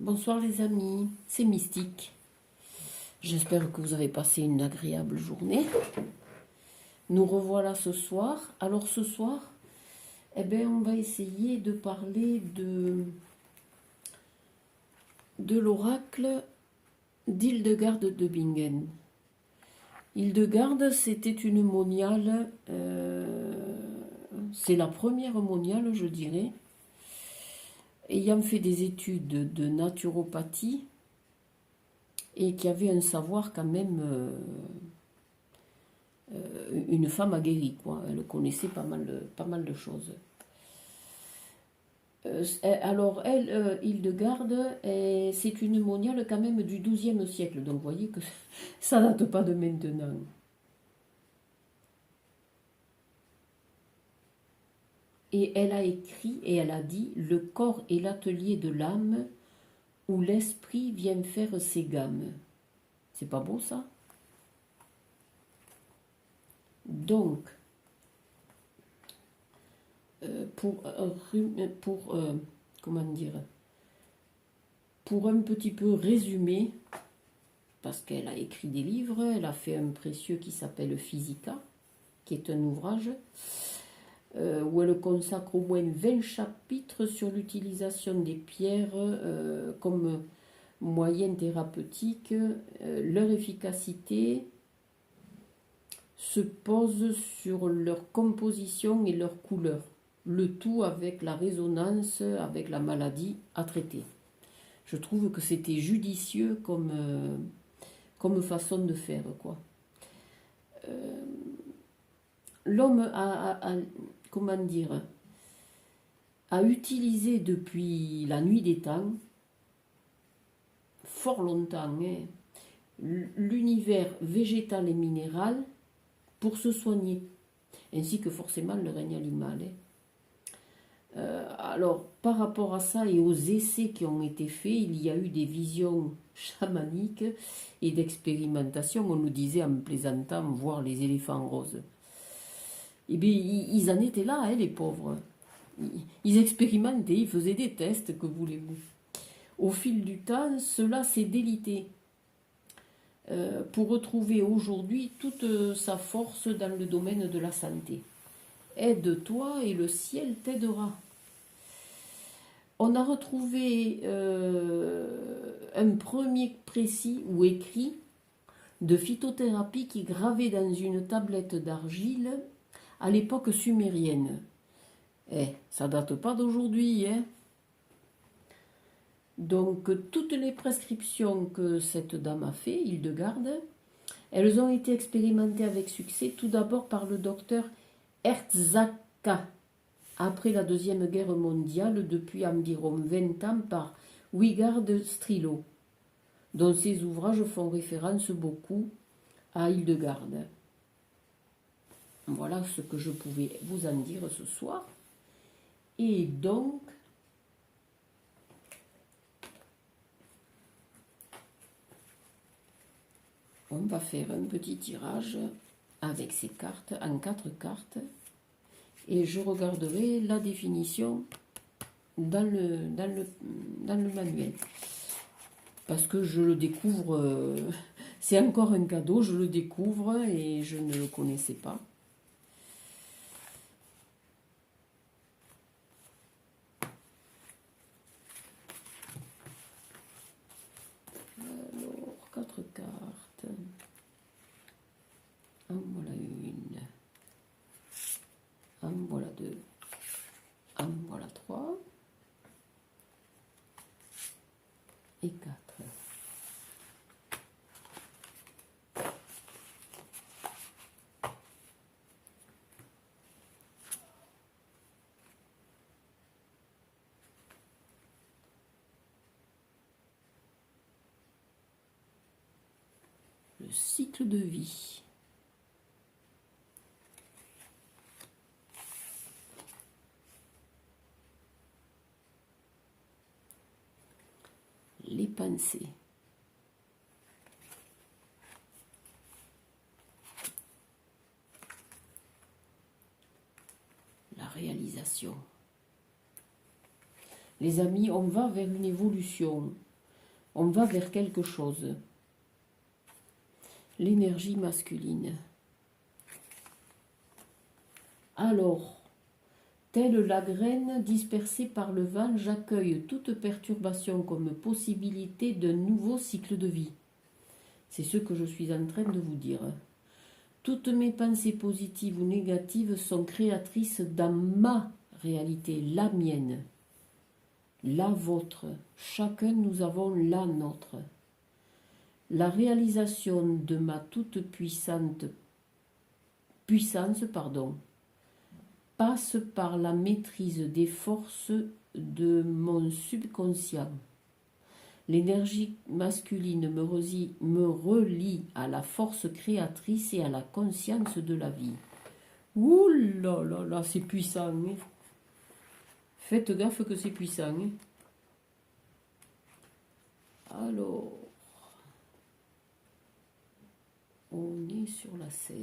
Bonsoir les amis, c'est Mystique. J'espère que vous avez passé une agréable journée. Nous revoilà ce soir. Alors ce soir, on va essayer de parler de l'oracle d'Hildegarde de Bingen. Hildegarde, c'était une moniale, c'est la première moniale, je dirais, ayant fait des études de naturopathie et qui avait un savoir quand même, une femme aguerrie, quoi. Elle connaissait pas mal de choses. Alors elle, Hildegarde, c'est une moniale quand même du XIIe siècle, donc vous voyez que ça date pas de maintenant. Et elle a écrit et elle a dit: le corps est l'atelier de l'âme où l'esprit vient faire ses gammes. C'est pas beau ça? Donc, comment dire, pour un petit peu résumer, parce qu'elle a écrit des livres, elle a fait un précieux qui s'appelle Physica, qui est un ouvrage où elle consacre au moins 20 chapitres sur l'utilisation des pierres comme moyen thérapeutique. Leur efficacité se pose sur leur composition et leur couleur, le tout avec la résonance avec la maladie à traiter. Je trouve que c'était judicieux comme façon de faire, quoi. L'homme comment dire, a utilisé depuis la nuit des temps, fort longtemps, hein, l'univers végétal et minéral pour se soigner, ainsi que forcément le règne animal. Alors, par rapport à ça et aux essais qui ont été faits, il y a eu des visions chamaniques et d'expérimentation. On nous disait en plaisantant voir les éléphants roses. Eh bien, ils en étaient là, hein, les pauvres. Ils expérimentaient, ils faisaient des tests, que voulez-vous. Au fil du temps, cela s'est délité pour retrouver aujourd'hui toute sa force dans le domaine de la santé. Aide-toi et le ciel t'aidera. On a retrouvé un premier précis ou écrit de phytothérapie qui gravait dans une tablette d'argile à l'époque sumérienne. Ça date pas d'aujourd'hui, hein. Donc toutes les prescriptions que cette dame a fait, Hildegarde, elles ont été expérimentées avec succès, tout d'abord par le docteur Herzaka, après la Deuxième Guerre mondiale, depuis environ 20 ans par Wigard Strilo, dont ses ouvrages font référence beaucoup à Hildegarde. Voilà ce que je pouvais vous en dire ce soir. Et donc, on va faire un petit tirage avec ces cartes, en 4 cartes, et je regarderai la définition dans le manuel. Parce que je le découvre, c'est encore un cadeau, je le découvre et je ne le connaissais pas. Alors, 4 cartes. En voilà une. En voilà deux. En voilà 3. Et 4. Le cycle de vie. Les pensées. La réalisation. Les amis, on va vers une évolution. On va vers quelque chose. L'énergie masculine. Alors, telle la graine dispersée par le vent, j'accueille toute perturbation comme possibilité d'un nouveau cycle de vie. C'est ce que je suis en train de vous dire. Toutes mes pensées positives ou négatives sont créatrices dans ma réalité, la mienne, la vôtre. Chacun nous avons la nôtre. La réalisation de ma toute puissance, passe par la maîtrise des forces de mon subconscient. L'énergie masculine me relie à la force créatrice et à la conscience de la vie. Ouh là là là, c'est puissant. Hein. Faites gaffe que c'est puissant. Hein. Alors, on est sur la 16.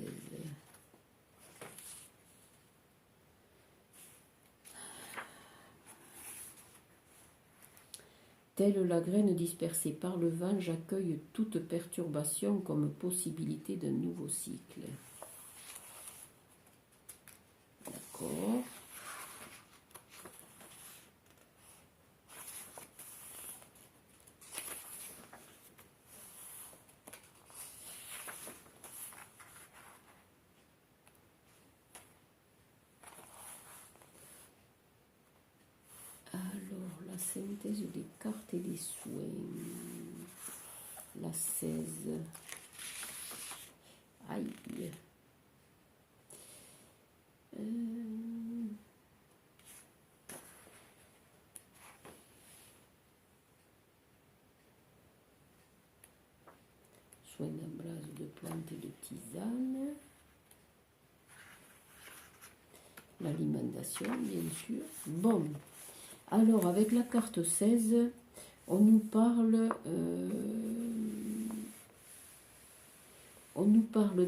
Telle la graine dispersée par le vent, j'accueille toute perturbation comme possibilité d'un nouveau cycle. D'accord. Alors, la synthèse des cartes et des soins. La 16. Aïe. Soins d'embrase de plantes et de tisane. L'alimentation, bien sûr. Bon. Alors, avec la carte 16, on nous parle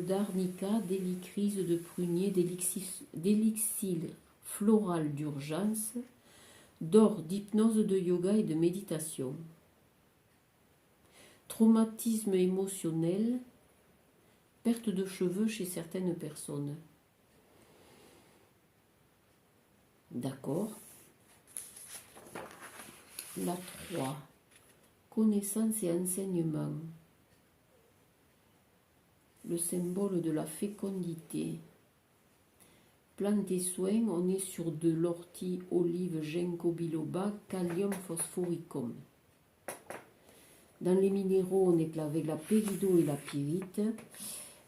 d'arnica, d'hélicryse, de prunier, d'élixir floral d'urgence, d'or, d'hypnose, de yoga et de méditation. Traumatisme émotionnel, perte de cheveux chez certaines personnes. D'accord. La 3. Connaissance et enseignement. Le symbole de la fécondité. Plantes et soins, on est sur de l'ortie, olive, ginkgo biloba, calcium phosphoricum. Dans les minéraux, on est avec la pérido et la pyrite.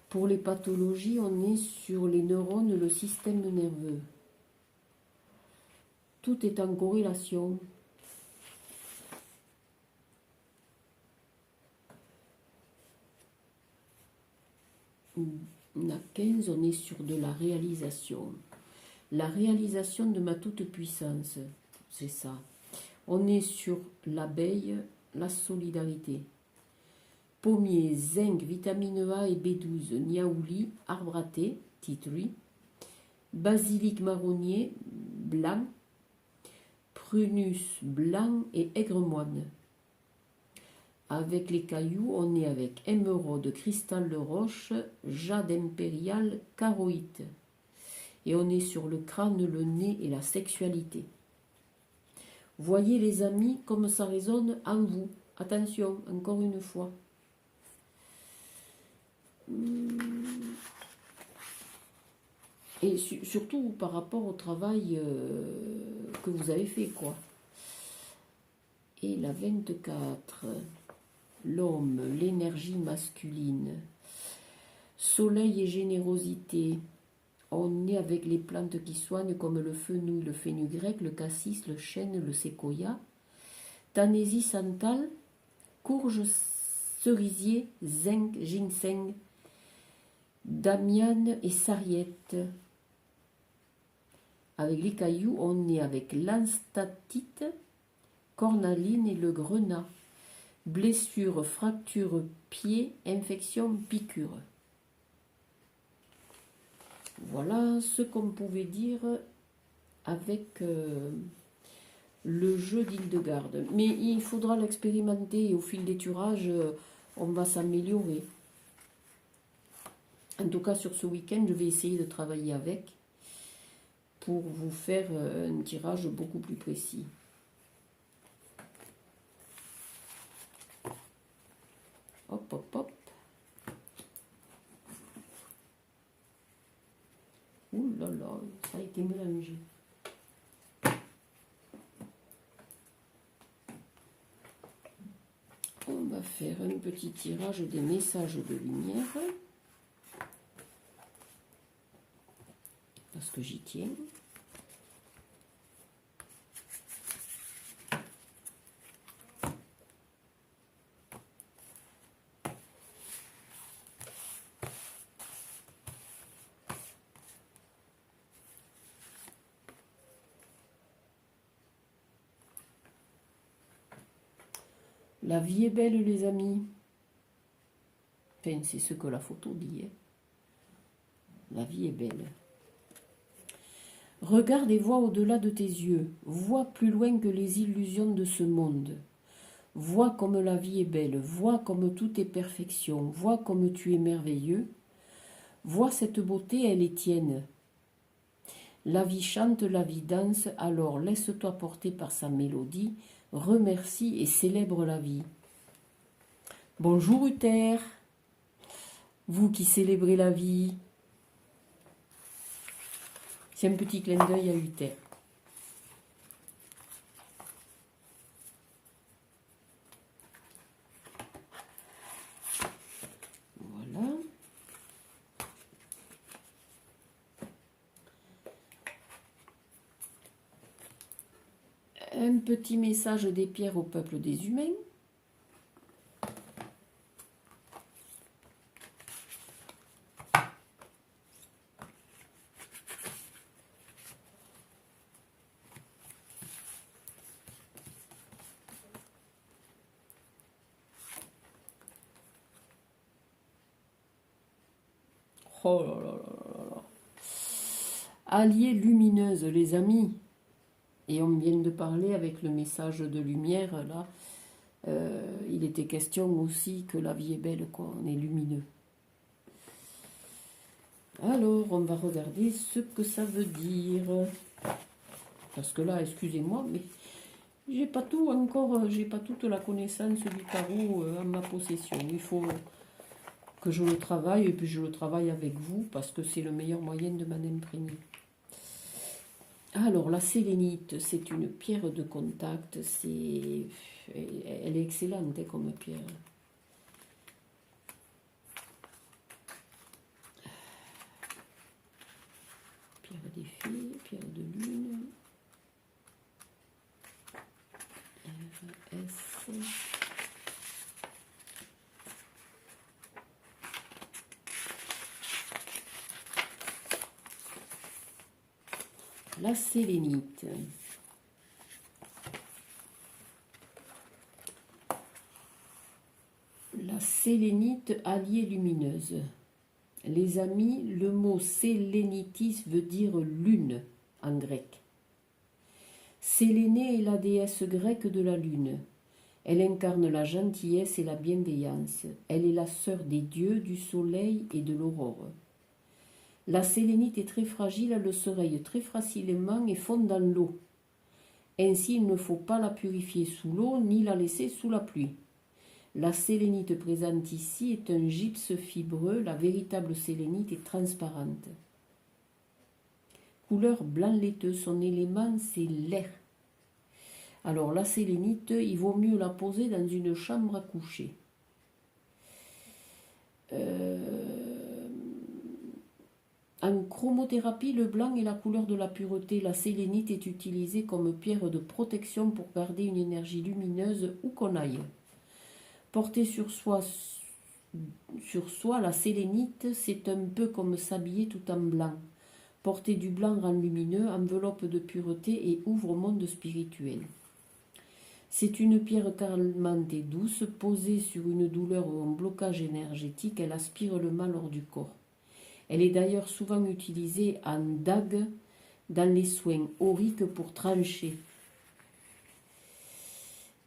Pour les pathologies, on est sur les neurones, le système nerveux. Tout est en corrélation. La 15, on est sur de la réalisation. La réalisation de ma toute-puissance, c'est ça. On est sur l'abeille, la solidarité. Pommier, zinc, vitamine A et B12, niaouli, arbre à thé, tea tree. Basilic marronnier, blanc. Prunus, blanc et aigre-moine. Avec les cailloux, on est avec émeraude, cristal de roche, jade impérial, charoïte. Et on est sur le crâne, le nez et la sexualité. Voyez les amis comme ça résonne en vous. Attention, encore une fois. Et surtout par rapport au travail que vous avez fait, quoi. Et la 24, l'homme, l'énergie masculine, soleil et générosité. On est avec les plantes qui soignent comme le fenouil, le fenugrec, le cassis, le chêne, le séquoia. Tanésie santal, courge, cerisier, zinc, ginseng, damiane et sarriette. Avec les cailloux, on est avec l'anstatite, cornaline et le grenat. Blessure, fracture, pied, infection, piqûre. Voilà ce qu'on pouvait dire avec le jeu d'Hildegarde. Mais il faudra l'expérimenter et au fil des tirages, on va s'améliorer. En tout cas, sur ce week-end, je vais essayer de travailler avec pour vous faire un tirage beaucoup plus précis. Hop, hop, hop. Ouh là là, ça a été mélangé. On va faire un petit tirage des messages de lumière. Parce que j'y tiens. La vie est belle, les amis. Enfin, c'est ce que la photo dit. Hein. La vie est belle. Regarde et vois au-delà de tes yeux. Vois plus loin que les illusions de ce monde. Vois comme la vie est belle. Vois comme tout est perfection. Vois comme tu es merveilleux. Vois cette beauté, elle est tienne. La vie chante, la vie danse, alors laisse-toi porter par sa mélodie. Remercie et célèbre la vie. Bonjour Uther, vous qui célébrez la vie. C'est un petit clin d'œil à Uther. Voilà. Un petit message des pierres au peuple des humains. Oh là là là là. Alliés lumineuses, les amis. Et on vient de parler avec le message de lumière, là. Il était question aussi que la vie est belle, quoi. On est lumineux. Alors, on va regarder ce que ça veut dire. Parce que là, excusez-moi, mais j'ai pas tout encore, j'ai pas toute la connaissance du tarot en ma possession. Il faut que je le travaille et puis je le travaille avec vous parce que c'est le meilleur moyen de m'en imprégner. Alors, la sélénite, c'est une pierre de contact. Elle est excellente hein, comme pierre. Pierre des fées, pierre de lune. RS. La sélénite. La sélénite alliée lumineuse. Les amis, le mot sélénitis veut dire lune en grec. Sélénée est la déesse grecque de la lune. Elle incarne la gentillesse et la bienveillance. Elle est la sœur des dieux, du soleil et de l'aurore. La sélénite est très fragile, elle se raye très facilement et fond dans l'eau. Ainsi, il ne faut pas la purifier sous l'eau ni la laisser sous la pluie. La sélénite présente ici est un gypse fibreux, la véritable sélénite est transparente. Couleur blanc laiteux, son élément c'est l'air. Alors la sélénite, il vaut mieux la poser dans une chambre à coucher. En chromothérapie, le blanc est la couleur de la pureté. La sélénite est utilisée comme pierre de protection pour garder une énergie lumineuse où qu'on aille. Porter sur soi, la sélénite, c'est un peu comme s'habiller tout en blanc. Porter du blanc rend lumineux, enveloppe de pureté et ouvre au monde spirituel. C'est une pierre calmante et douce, posée sur une douleur ou un blocage énergétique, elle aspire le mal hors du corps. Elle est d'ailleurs souvent utilisée en dague dans les soins auriques pour trancher.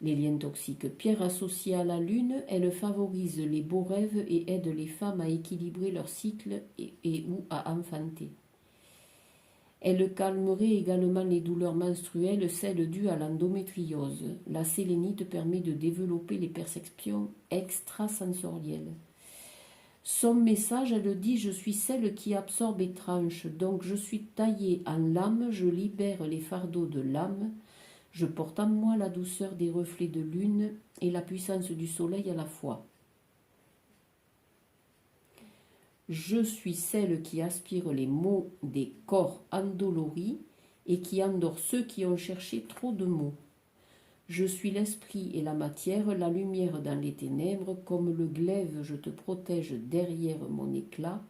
les liens toxiques. Pierre associée à la lune, elle favorise les beaux rêves et aide les femmes à équilibrer leur cycle et ou à enfanter. Elle calmerait également les douleurs menstruelles, celles dues à l'endométriose. La sélénite permet de développer les perceptions extrasensorielles. Son message, elle dit: je suis celle qui absorbe et tranche, donc je suis taillée en lame, je libère les fardeaux de l'âme, je porte en moi la douceur des reflets de lune et la puissance du soleil à la fois. Je suis celle qui aspire les maux des corps endoloris et qui endort ceux qui ont cherché trop de mots. Je suis l'esprit et la matière, la lumière dans les ténèbres, comme le glaive je te protège derrière mon éclat,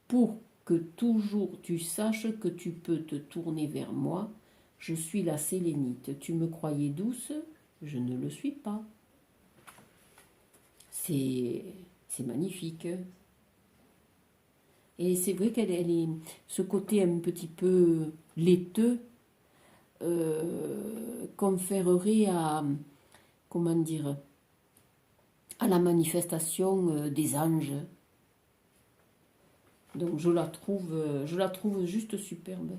pour que toujours tu saches que tu peux te tourner vers moi. Je suis la sélénite. Tu me croyais douce, je ne le suis pas. C'est magnifique. Et c'est vrai qu'elle est ce côté un petit peu laiteux conférerait à, comment dire, à la manifestation des anges. Donc je la trouve juste superbe.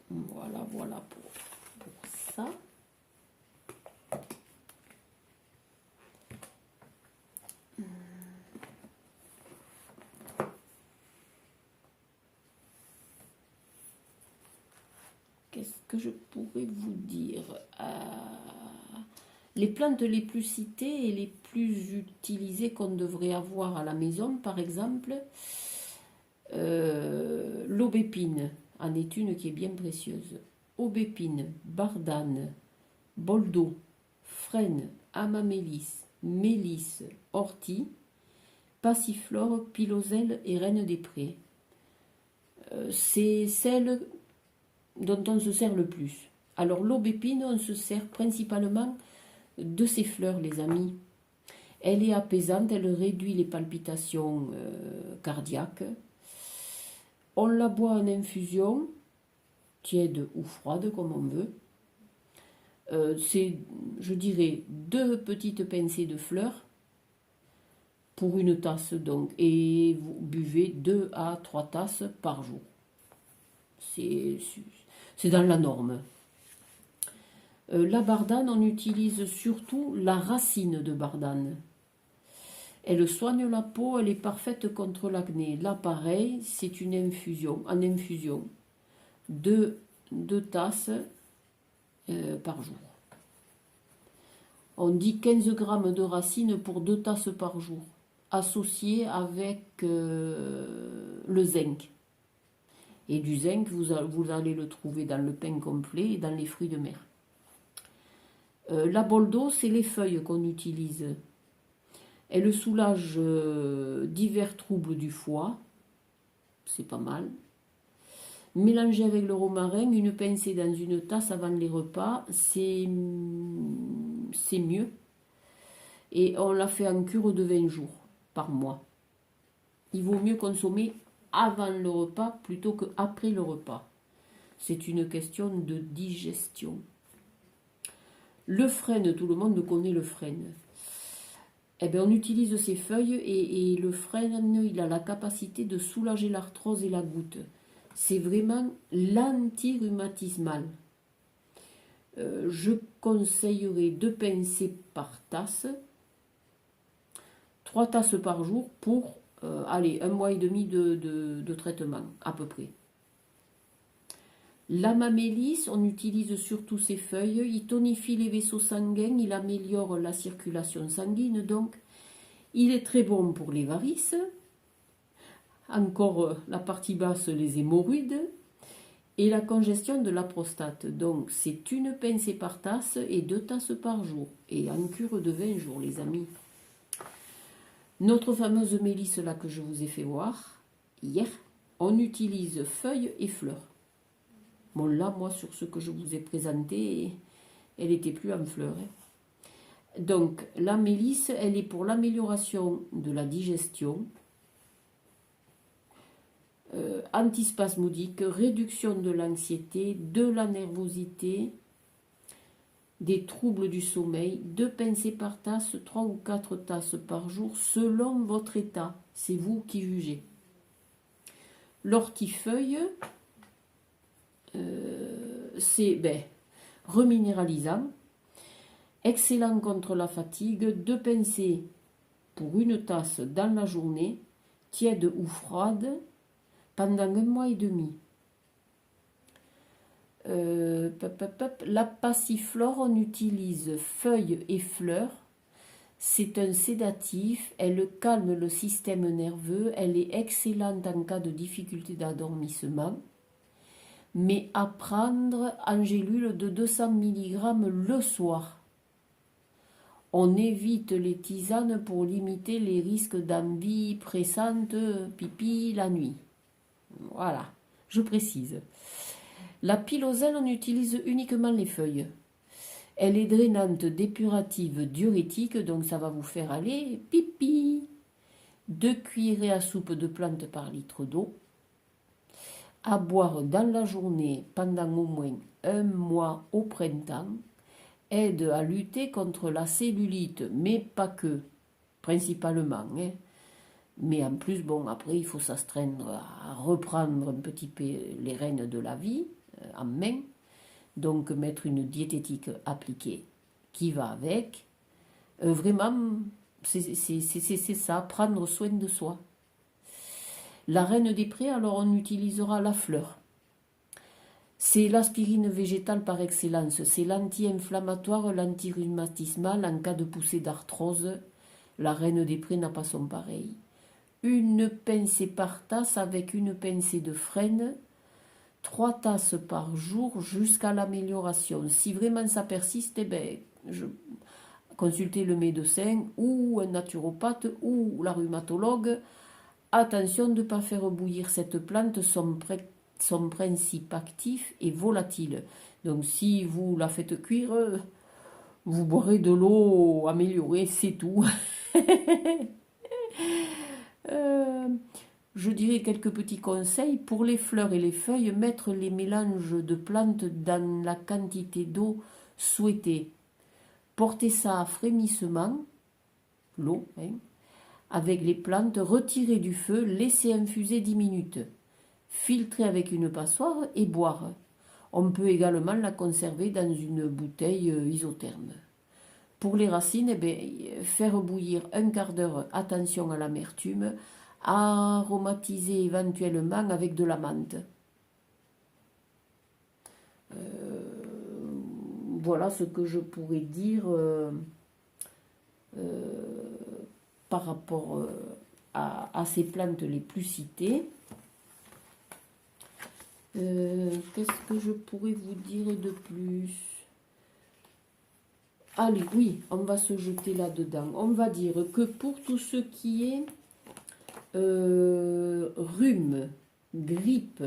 Voilà pour ça. Qu'est-ce que je pourrais vous dire? Les plantes les plus citées et les plus utilisées qu'on devrait avoir à la maison, par exemple, l'aubépine en est une qui est bien précieuse. Aubépine, bardane, boldo, frêne, amamélis, mélisse, ortie, passiflore, piloselle et reine des prés. C'est celle dont on se sert le plus. Alors l'aubépine, on se sert principalement de ses fleurs, les amis. Elle est apaisante, elle réduit les palpitations cardiaques. On la boit en infusion, tiède ou froide comme on veut. C'est, je dirais, 2 petites pincées de fleurs pour une tasse donc, et vous buvez 2 à 3 tasses par jour. C'est dans la norme. La bardane, on utilise surtout la racine de bardane. Elle soigne la peau, elle est parfaite contre l'acné. Là, pareil, c'est une infusion, en infusion. 2 tasses par jour. On dit 15 grammes de racine pour 2 tasses par jour, associé avec le zinc. Et du zinc, vous allez le trouver dans le pain complet et dans les fruits de mer. La boldo, c'est les feuilles qu'on utilise. Elle soulage divers troubles du foie, c'est pas mal. Mélangée avec le romarin, une pincée dans une tasse avant les repas, c'est mieux. Et on la fait en cure de 20 jours par mois. Il vaut mieux consommer avant le repas plutôt qu'après le repas. C'est une question de digestion. Le frêne, tout le monde connaît le frêne. Eh bien, on utilise ces feuilles et le frêne, il a la capacité de soulager l'arthrose et la goutte. C'est vraiment l'anti-rhumatismal. Je conseillerais 2 pincées par tasse, 3 tasses par jour pour, 1 mois et demi de traitement, à peu près. L'amamélis, on utilise surtout ses feuilles, il tonifie les vaisseaux sanguins, il améliore la circulation sanguine, donc il est très bon pour les varices, encore la partie basse, les hémorroïdes, et la congestion de la prostate. Donc c'est une pincée par tasse et 2 tasses par jour, et en cure de 20 jours, les amis. Notre fameuse mélisse là que je vous ai fait voir hier, on utilise feuilles et fleurs. Bon là, moi, sur ce que je vous ai présenté, elle n'était plus en fleurs. Donc, la mélisse, elle est pour l'amélioration de la digestion, antispasmodique, réduction de l'anxiété, de la nervosité, des troubles du sommeil, 2 pincées par tasse, 3 ou 4 tasses par jour, selon votre état. C'est vous qui jugez. L'ortifeuille, c'est reminéralisant, excellent contre la fatigue, 2 pincées pour 1 tasse dans la journée, tiède ou froide, pendant 1 mois et demi. La passiflore, on utilise feuilles et fleurs. C'est un sédatif, elle calme le système nerveux, elle est excellente en cas de difficulté d'adormissement, mais à prendre en gélule de 200 mg le soir. On évite les tisanes pour limiter les risques d'envie pressante, pipi la nuit. Voilà, je précise. La piloselle, on utilise uniquement les feuilles. Elle est drainante, dépurative, diurétique, donc ça va vous faire aller pipi. 2 cuillerées à soupe de plantes par litre d'eau. À boire dans la journée pendant au moins 1 mois au printemps. Aide à lutter contre la cellulite, mais pas que, principalement. Mais en plus, après, il faut s'astreindre à reprendre un petit peu les rênes de la vie en main. Donc, mettre une diététique appliquée qui va avec. Vraiment, c'est ça, prendre soin de soi. La reine des prés, alors on utilisera la fleur. C'est l'aspirine végétale par excellence. C'est l'anti-inflammatoire, l'anti-rhumatismal en cas de poussée d'arthrose. La reine des prés n'a pas son pareil. 1 pincée par tasse avec 1 pincée de frêne. 3 tasses par jour jusqu'à l'amélioration. Si vraiment ça persiste, consultez le médecin ou un naturopathe ou la rhumatologue. Attention de ne pas faire bouillir cette plante, son principe actif est volatile. Donc si vous la faites cuire, vous boirez de l'eau améliorée, c'est tout. Je dirais quelques petits conseils. Pour les fleurs et les feuilles, mettre les mélanges de plantes dans la quantité d'eau souhaitée. Portez ça à frémissement, l'eau, avec les plantes, retirez du feu, laissez infuser 10 minutes. Filtrer avec une passoire et boire. On peut également la conserver dans une bouteille isotherme. Pour les racines, faire bouillir 1/4 d'heure, attention à l'amertume, aromatiser éventuellement avec de la menthe. Voilà ce que je pourrais dire par rapport à ces plantes les plus citées. Qu'est-ce que je pourrais vous dire de plus? Allez, oui, on va se jeter là-dedans. On va dire que pour tout ce qui est rhume, grippe,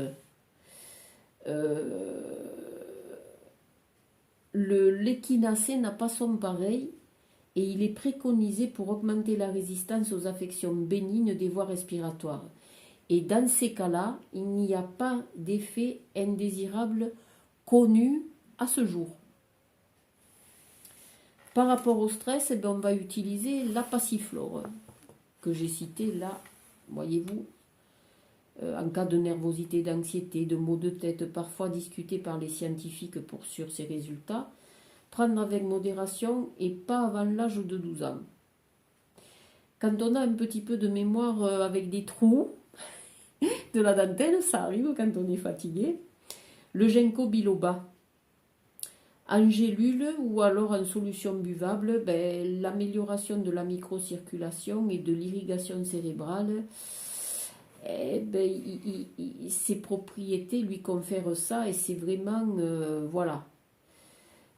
l'échinacée n'a pas son pareil et il est préconisé pour augmenter la résistance aux affections bénignes des voies respiratoires. Et dans ces cas-là, il n'y a pas d'effet indésirable connu à ce jour. Par rapport au stress, on va utiliser la passiflore que j'ai citée là, voyez-vous, en cas de nervosité, d'anxiété, de maux de tête, parfois discutés par les scientifiques sur ces résultats. Prendre avec modération et pas avant l'âge de 12 ans. Quand on a un petit peu de mémoire avec des trous, de la dentelle, ça arrive quand on est fatigué. Le ginkgo biloba, en gélule ou alors en solution buvable, l'amélioration de la microcirculation et de l'irrigation cérébrale, ses propriétés lui confèrent ça et c'est vraiment, voilà.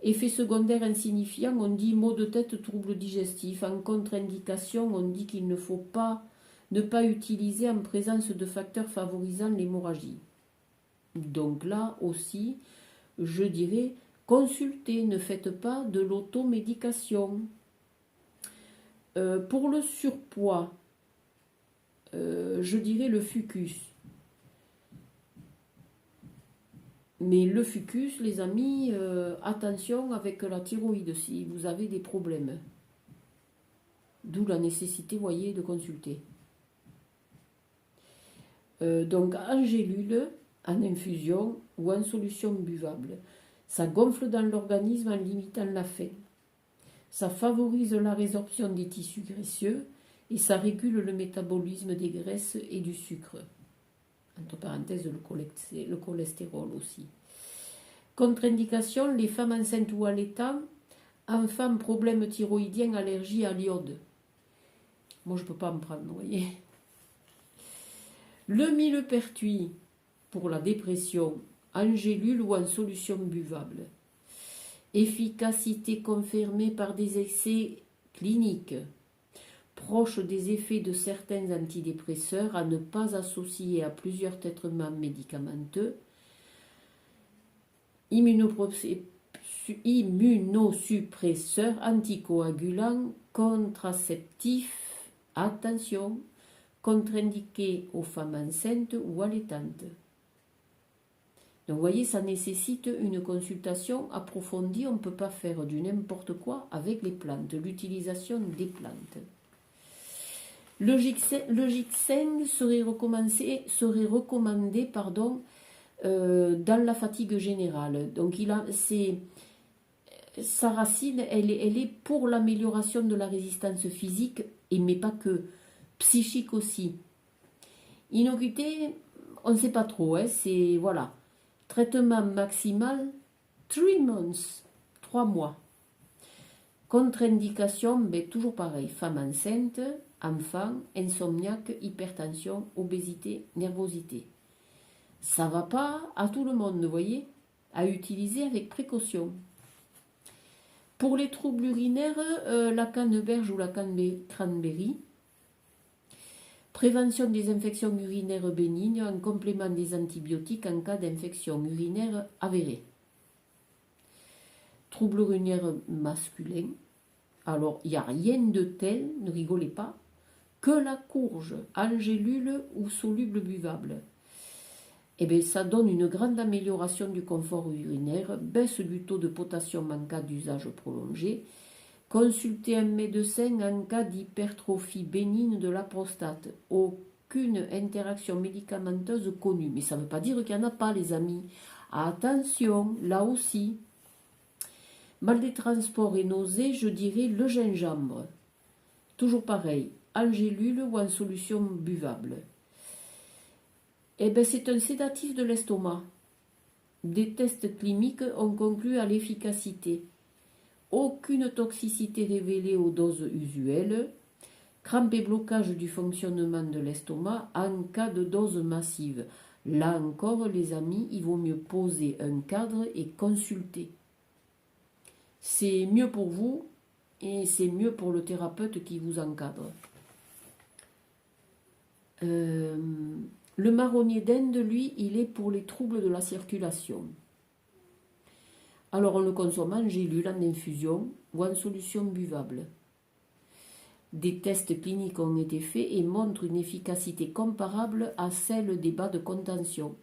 Effet secondaire insignifiant, on dit maux de tête, troubles digestifs. En contre-indication, on dit qu'il ne faut pas ne pas utiliser en présence de facteurs favorisant l'hémorragie. Donc là aussi, je dirais, consultez, ne faites pas de l'automédication. Pour le surpoids, je dirais le fucus. Mais le fucus, les amis, attention avec la thyroïde si vous avez des problèmes. D'où la nécessité, voyez, de consulter. Donc en gélule, en infusion ou en solution buvable. Ça gonfle dans l'organisme en limitant la faim. Ça favorise la résorption des tissus graisseux et ça régule le métabolisme des graisses et du sucre. Entre parenthèses, le cholestérol aussi. Contre-indication, les femmes enceintes ou allaitantes, enfants, problèmes thyroïdiens, allergie à l'iode. Moi, je ne peux pas me prendre, vous voyez. Le millepertuis pour la dépression, en gélule ou en solution buvable. Efficacité confirmée par des essais cliniques, proche des effets de certains antidépresseurs à ne pas associer à plusieurs traitements médicamenteux, immunosuppresseurs, anticoagulants, contraceptifs, attention, contre-indiqués aux femmes enceintes ou allaitantes. Donc vous voyez, ça nécessite une consultation approfondie, on ne peut pas faire du n'importe quoi avec les plantes, l'utilisation des plantes. Le ginseng serait recommandé dans la fatigue générale. Donc sa racine, elle est pour l'amélioration de la résistance physique, mais pas que, psychique aussi. Innocuité, on ne sait pas trop, c'est voilà. Traitement maximal, 3 months, 3 mois. Contre-indication, toujours pareil, femme enceinte, enfant, insomniaque, hypertension, obésité, nervosité. Ça ne va pas à tout le monde, vous voyez, à utiliser avec précaution. Pour les troubles urinaires, la canneberge ou la cranberry. Prévention des infections urinaires bénignes en complément des antibiotiques en cas d'infection urinaire avérée. Troubles urinaires masculins. Alors, il n'y a rien de tel, ne rigolez pas, que la courge, en gélule ou soluble buvable. Eh bien, ça donne une grande amélioration du confort urinaire, baisse du taux de potassium en cas d'usage prolongé. Consultez un médecin en cas d'hypertrophie bénigne de la prostate. Aucune interaction médicamenteuse connue. Mais ça ne veut pas dire qu'il n'y en a pas, les amis. Attention, là aussi. Mal des transports et nausées, je dirais le gingembre. Toujours pareil, en gélule ou en solution buvable. Eh bien, c'est un sédatif de l'estomac. Des tests cliniques ont conclu à l'efficacité. Aucune toxicité révélée aux doses usuelles. Crampes et blocage du fonctionnement de l'estomac en cas de dose massive. Là encore, les amis, il vaut mieux poser un cadre et consulter. C'est mieux pour vous et c'est mieux pour le thérapeute qui vous encadre. Le marronnier d'Inde, lui, il est pour les troubles de la circulation. Alors on le consomme en gélule, en infusion ou en solution buvable. Des tests cliniques ont été faits et montrent une efficacité comparable à celle des bas de contention.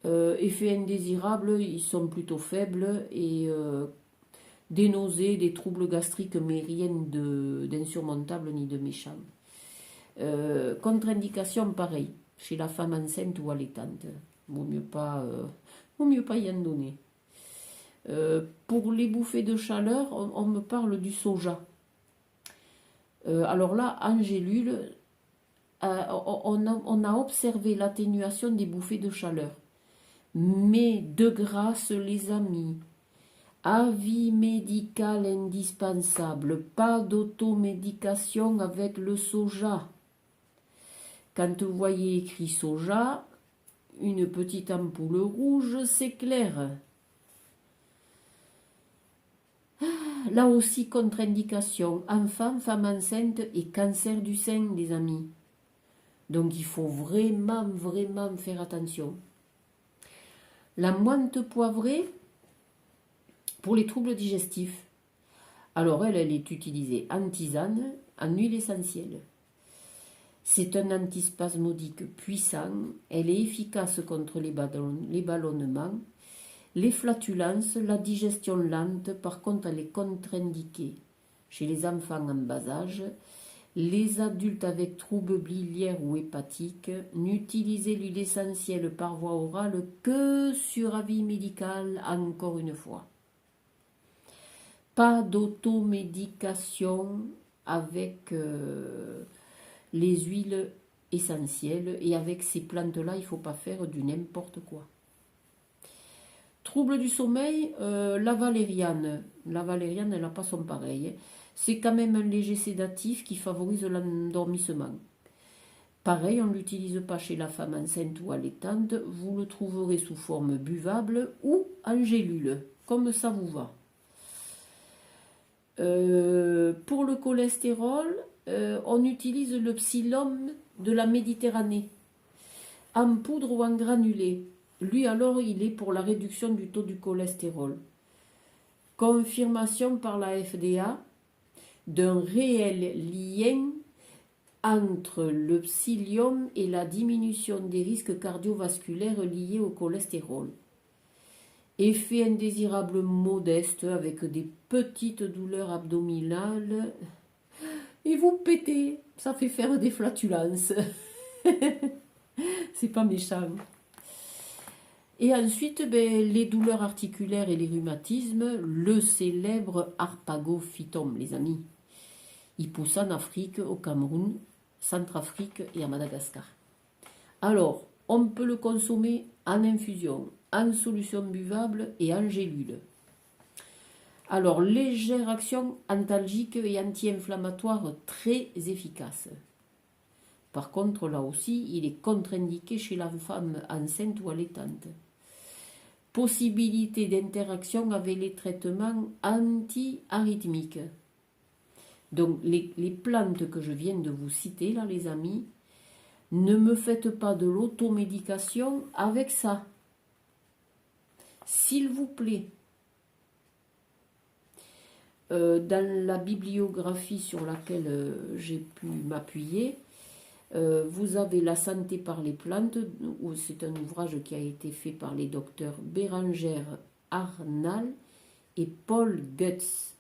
Effets indésirables, ils sont plutôt faibles et des nausées, des troubles gastriques, mais rien d'insurmontable ni de méchant. Contre-indication, pareil, chez la femme enceinte ou allaitante. Vaut mieux pas y en donner. Pour les bouffées de chaleur, on me parle du soja. Alors là, en gélule, on a observé l'atténuation des bouffées de chaleur. Mais de grâce, les amis, avis médical indispensable, pas d'automédication avec le soja. Quand vous voyez écrit soja, une petite ampoule rouge, c'est clair. Là aussi, contre-indication, enfant, femme enceinte et cancer du sein, les amis. Donc il faut vraiment faire attention. La menthe poivrée pour les troubles digestifs. Alors elle est utilisée en tisane, en huile essentielle. C'est un antispasmodique puissant. Elle est efficace contre les ballonnements, les flatulences, la digestion lente. Par contre, elle est contre-indiquée chez les enfants en bas âge, les adultes avec troubles biliaires ou hépatiques. N'utilisez l'huile essentielle par voie orale que sur avis médical, encore une fois. Pas d'automédication avec les huiles essentielles, et avec ces plantes-là, il ne faut pas faire du n'importe quoi. Trouble du sommeil, la valériane. La valériane, elle n'a pas son pareil. C'est quand même un léger sédatif qui favorise l'endormissement. Pareil, on ne l'utilise pas chez la femme enceinte ou allaitante. Vous le trouverez sous forme buvable ou en gélule, comme ça vous va. Pour le cholestérol, on utilise le psyllium de la Méditerranée, en poudre ou en granulé. Lui alors, il est pour la réduction du taux du cholestérol. Confirmation par la FDA d'un réel lien entre le psyllium et la diminution des risques cardiovasculaires liés au cholestérol. Effet indésirable modeste avec des petites douleurs abdominales. Et vous pétez, ça fait faire des flatulences. C'est pas méchant. Et ensuite, les douleurs articulaires et les rhumatismes, le célèbre Harpagophytum, les amis. Il pousse en Afrique, au Cameroun, Centrafrique et à Madagascar. Alors, on peut le consommer en infusion, en solution buvable et en gélule. Alors, légère action antalgique et anti-inflammatoire très efficace. Par contre, là aussi, il est contre-indiqué chez la femme enceinte ou allaitante. Possibilité d'interaction avec les traitements anti-arythmiques. Donc, les plantes que je viens de vous citer, là, les amis, ne me faites pas de l'automédication avec ça. S'il vous plaît. Dans la bibliographie sur laquelle j'ai pu m'appuyer, vous avez La santé par les plantes, c'est un ouvrage qui a été fait par les docteurs Bérengère Arnal et Paul Goetz.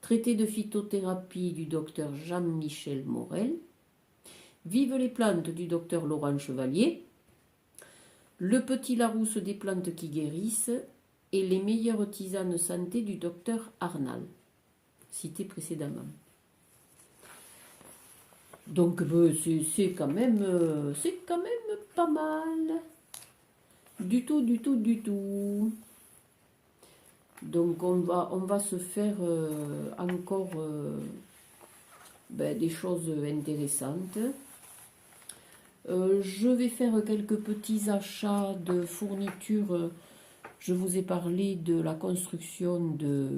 Traité de phytothérapie du docteur Jean-Michel Morel. Vive les plantes du docteur Laurent Chevalier. Le petit Larousse des plantes qui guérissent et les meilleures tisanes santé du docteur Arnal, cité précédemment. Donc c'est quand même pas mal. Du tout. Donc on va se faire encore des choses intéressantes. Je vais faire quelques petits achats de fournitures. Je vous ai parlé de la construction de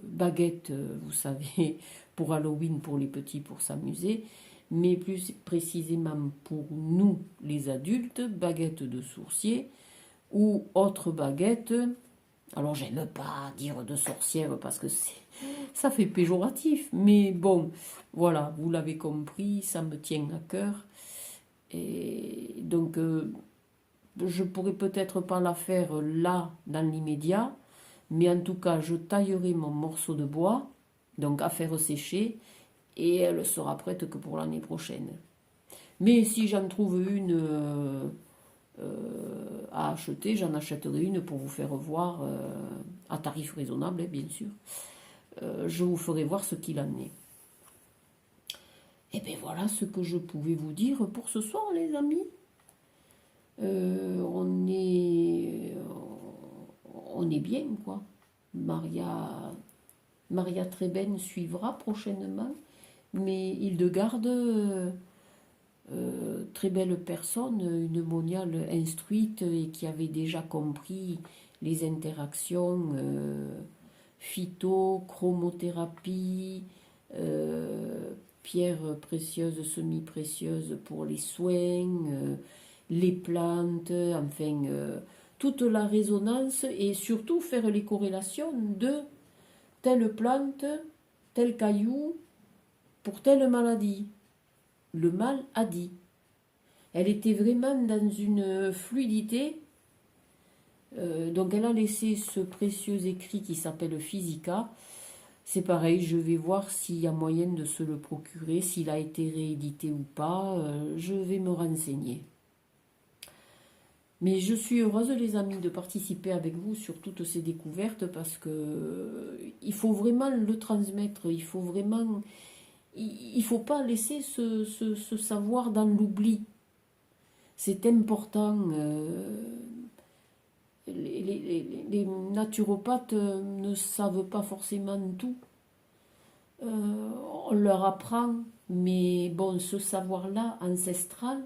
baguettes, vous savez, pour Halloween, pour les petits, pour s'amuser. Mais plus précisément pour nous, les adultes, baguettes de sourcier ou autres baguettes. Alors, j'aime pas dire de sorcière parce que ça fait péjoratif. Mais bon, voilà, vous l'avez compris, ça me tient à cœur. Et donc, je pourrais peut-être pas la faire là, dans l'immédiat. Mais en tout cas, je taillerai mon morceau de bois, donc à faire sécher. Et elle sera prête que pour l'année prochaine. Mais si j'en trouve une à acheter, j'en achèterai une pour vous faire voir, à tarif raisonnable, bien sûr. Je vous ferai voir ce qu'il en est. Et bien voilà ce que je pouvais vous dire pour ce soir, les amis. On est bien, quoi. Maria Trébène suivra prochainement. Mais Hildegarde, très belle personne, une moniale instruite et qui avait déjà compris les interactions phyto-chromothérapie, pierres précieuses, semi-précieuses pour les soins, les plantes, enfin, toute la résonance et surtout faire les corrélations de telle plante, tel caillou, pour telle maladie. le mal a dit. Elle était vraiment dans une fluidité. Donc elle a laissé ce précieux écrit qui s'appelle Physica. C'est pareil, je vais voir s'il y a moyen de se le procurer, s'il a été réédité ou pas. Je vais me renseigner. Mais je suis heureuse, les amis, de participer avec vous sur toutes ces découvertes parce que il faut vraiment le transmettre. Il faut pas laisser ce savoir dans l'oubli. C'est important. Les naturopathes ne savent pas forcément tout. On leur apprend, mais bon, ce savoir-là, ancestral,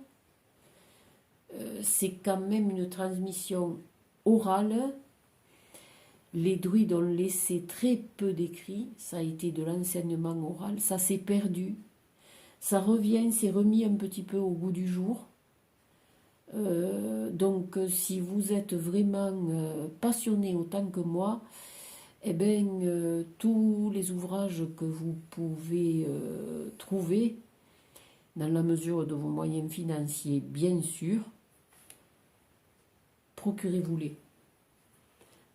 c'est quand même une transmission orale. Les druides ont laissé très peu d'écrits, ça a été de l'enseignement oral, ça s'est perdu. Ça revient, c'est remis un petit peu au goût du jour. Donc si vous êtes vraiment passionné autant que moi, eh bien, tous les ouvrages que vous pouvez trouver, dans la mesure de vos moyens financiers, bien sûr, procurez-vous-les.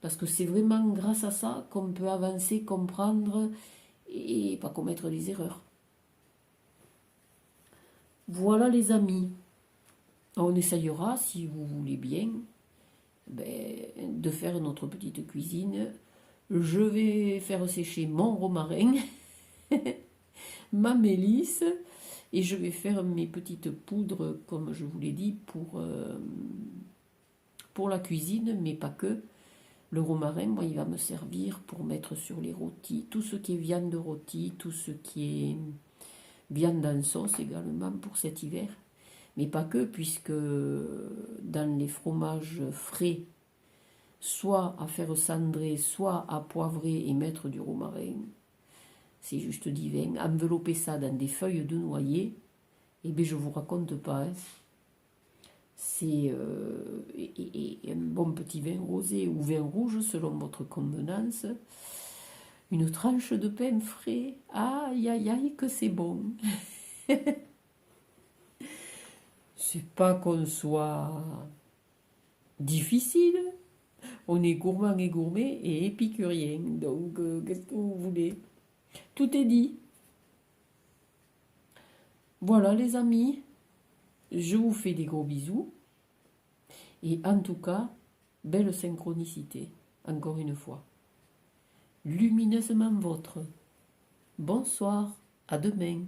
Parce que c'est vraiment grâce à ça qu'on peut avancer, comprendre et pas commettre des erreurs. Voilà les amis. On essayera, si vous voulez bien, de faire notre petite cuisine. Je vais faire sécher mon romarin, ma mélisse, et je vais faire mes petites poudres, comme je vous l'ai dit, pour la cuisine, mais pas que. Le romarin, moi, il va me servir pour mettre sur les rôtis, tout ce qui est viande rôtie, tout ce qui est viande en sauce également pour cet hiver. Mais pas que, puisque dans les fromages frais, soit à faire cendrer, soit à poivrer et mettre du romarin, c'est juste divin. Envelopper ça dans des feuilles de noyer, et bien je vous raconte pas, hein. C'est un bon petit vin rosé ou vin rouge selon votre convenance, une tranche de pain frais, aïe aïe aïe que c'est bon. C'est pas qu'on soit difficile, on est gourmand et gourmet et épicurien, donc qu'est-ce que vous voulez? Tout est dit. Voilà les amis, je vous fais des gros bisous. Et en tout cas, belle synchronicité, encore une fois. Lumineusement vôtre. Bonsoir, à demain.